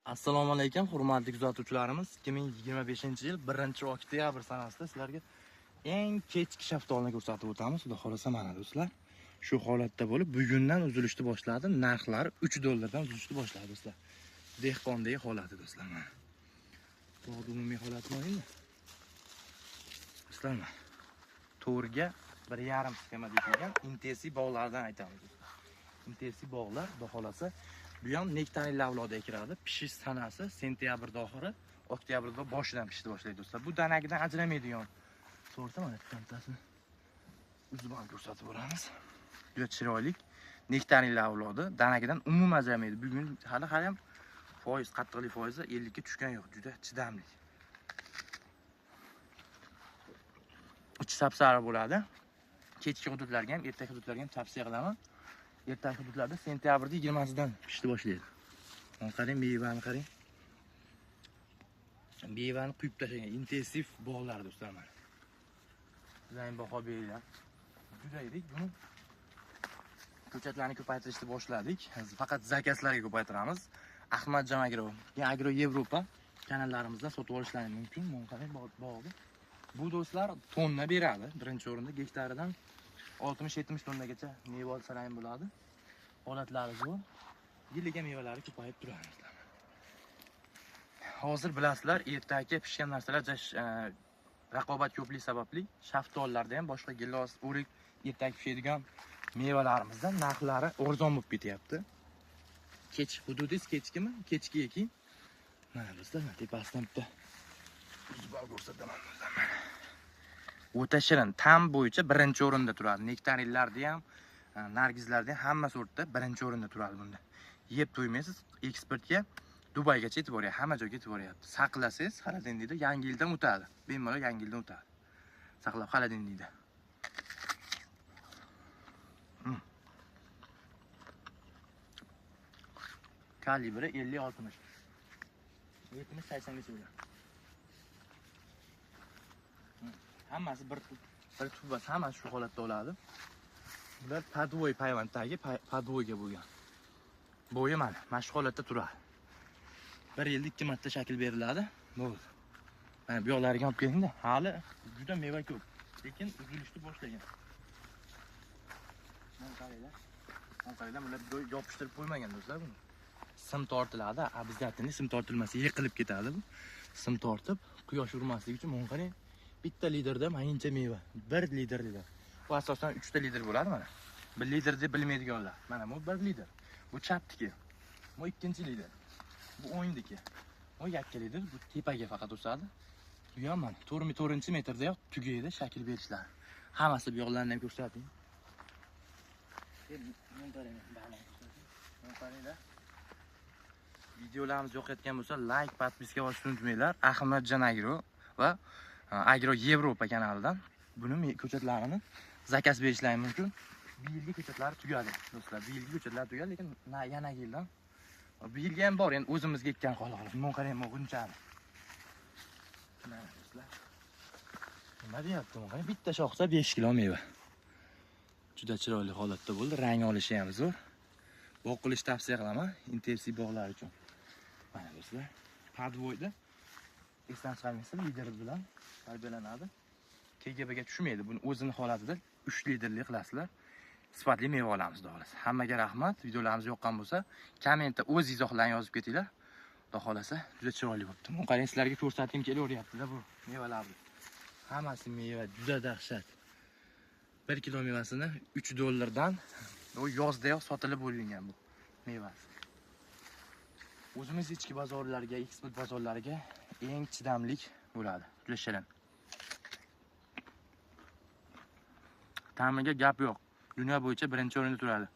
Assalomu alaykum, hurmatli kuzatuvchilarimiz. 2025-yil 1-oktyabr sanasida sizlarga eng kechki shaftolini ko'rsatib o'tamiz. Xudo xolasa mana do'stlar, shu holatda bo'lib, bugundan uzilishni boshladi. Narxlari $3 uzilishni boshladi do'stlar. Dehqondagi holati do'stlar mana. Bu umumiy holatni o'yingmi? Do'stlar mana. To'rga 1,5 sxema deyilgan intensiv bog'lardan aytamiz do'stlar. Intensiv bog'lar, xudo xolasa bu ham nektarin lavlodiga kiradi. Pishish sanasi sentyabrda oxiri, oktyabrda boshidan pishishni boshlaydi do'stlar. Bu danagidan ajramaydigan sorta mana tantasini uzib ko'rsatib o'ramiz. Juda chiroyli nektarin lavlodi, danagidan umuman ajramaydi. Bugun hali ham foiz, qattiqlik foizi 50 ga tushgan yo'q, juda chidamli. Ichi sapsariq bo'ladi. Kechki hududlarga ham, ertaga hududlarga ham tavsiya qilaman. Ertaga hududlarda sentyabrda 20sidan pishishni boshlaydi. Mana qarang, mevani qarang. Mevani quyib tashlagan intensiv bog'lar do'stlar mana. Sizlar baho beringlar. Juda yirik. Buni ko'chatlarni ko'paytirishni boshladik. Faqat zakazlarga ko'paytiramiz. Ahmadjon Agro, Agro Yevropa kanallarimizdan sotib olishlaringiz mumkin. Mana qarang bog'ni. Bu do'stlar tonna beradi. Birinchi o'rinda gektaridan 60-70 tonnagacha meva olsalar bo'ladi. Holatlari zo'r. Yiliga mevalari ko'payib turadi. Hozir bilasizlar, ertaga pishgan narsalar raqobat ko'pligi sababli shaftollarda ham boshqa gilos, o'rik, ertaga pishadigan mevalarimizdan narxlari arzon bo'lib ketyapti. Hududingiz kechkimi? Kechki ekin. Mana do'stlar, tepasidan bitta uzbal ko'rsataman. O'ta shirin, tam bo'yicha birinchi o'rinda turadi. Nektarinlarda ham, nargizlarda ham hamma sortda birinchi o'rinda turadi bunda. Yeb to'ymaysiz, eksportga Dubaygacha yetib boryapti, hamma joyga yetib boryapti. Saqlasangiz, xolodilnikda yangi yildan o'tadi. Bemalol yangi yildan o'tadi. Saqlab xolodilnikda. Kalibri 50-60. 70-80 gacha bo'ladi. Hammasi bir tubas, hammasi shu holatda bo'ladi. Bular podvoy payvanddagi podvoyga bo'lgan. Bo'yi mana shu holatda turadi. 1 yilda 2 marta shakl beriladi. Bo'ldi. Mana bu yoqlariga olib kelingda, hali juda meva ko'p, lekin uzilishni boshlagan. Mana qaranglar. Bular yopishtirib qo'ymagan do'stlar buni. Sim tortiladi, обязательно sim tortilmasa yiqilib ketadi bu. Sim tortib, quyosh urmasligi uchun mana qarang. Bitta litrda mayincha meva, 1 litr. Bu asosan 3 ta litr bo'ladi mana. 1 litr deb bilmaydiganlar. Mana bu 1 litr. Bu chapniki. Bu ikkinchi litr. Bu o'yindiki. Bu yakka litr, bu tepaga faqat o'sadi. Bu ham mana 4-metrda yo'q tugaydi shakl berishlar. Hammasi bu yo'llarni ham ko'rsating. Videolarimiz yoqayotgan bo'lsa, like, podpiska bosishni unutmanglar. Ahmadjon Agro va Agro Yevropa kanalidan buni ko'chatlarini zakaz berishlaringiz mumkin. Bu yilgi ko'chatlar tugadi do'stlar. Bu yilgi ko'chatlar tugadi, lekin yana yildan bu yilga ham bor, endi o'zimizga ekkan qoladi. Mana qarang, bunchani. Mana do'stlar. Nima deyapti? Mana bitta shoxda 5 kilo meva. Juda chiroyli holatda bo'ldi. Rang olishi ham zo'r. Bog' qilish tavsiya qilaman intensiv bog'lar uchun. Mana do'stlar, podvoyda esdan chiqarmaysiz, lider bilan tarbiyalanadi. KGBga tushmaydi. Buni o'zini holatida 3 litrli qilasizlar. Sifatli meva olamiz xolos. Hammaga rahmat. Videolarimiz yoqqan bo'lsa, kommentda o'z izohlaringizni yozib ketinglar. Xudo xolasa, juda chiroyli bo'libdi. Mana qarang, sizlarga ko'rsatib kelaveryapti-da bu mevalarni. Hammasi meva, juda dahshat. 1 kilo mevasini $3 u yozdayoq sotilib bo'lingan bu mevasi. O'zimiz ichki bozorlarga, eksport bozorlariga eng chidamlik bo'ladi. Juda shirin. Ta'miga gap yo'q. Dunyo bo'yicha birinchi o'rinda turadi.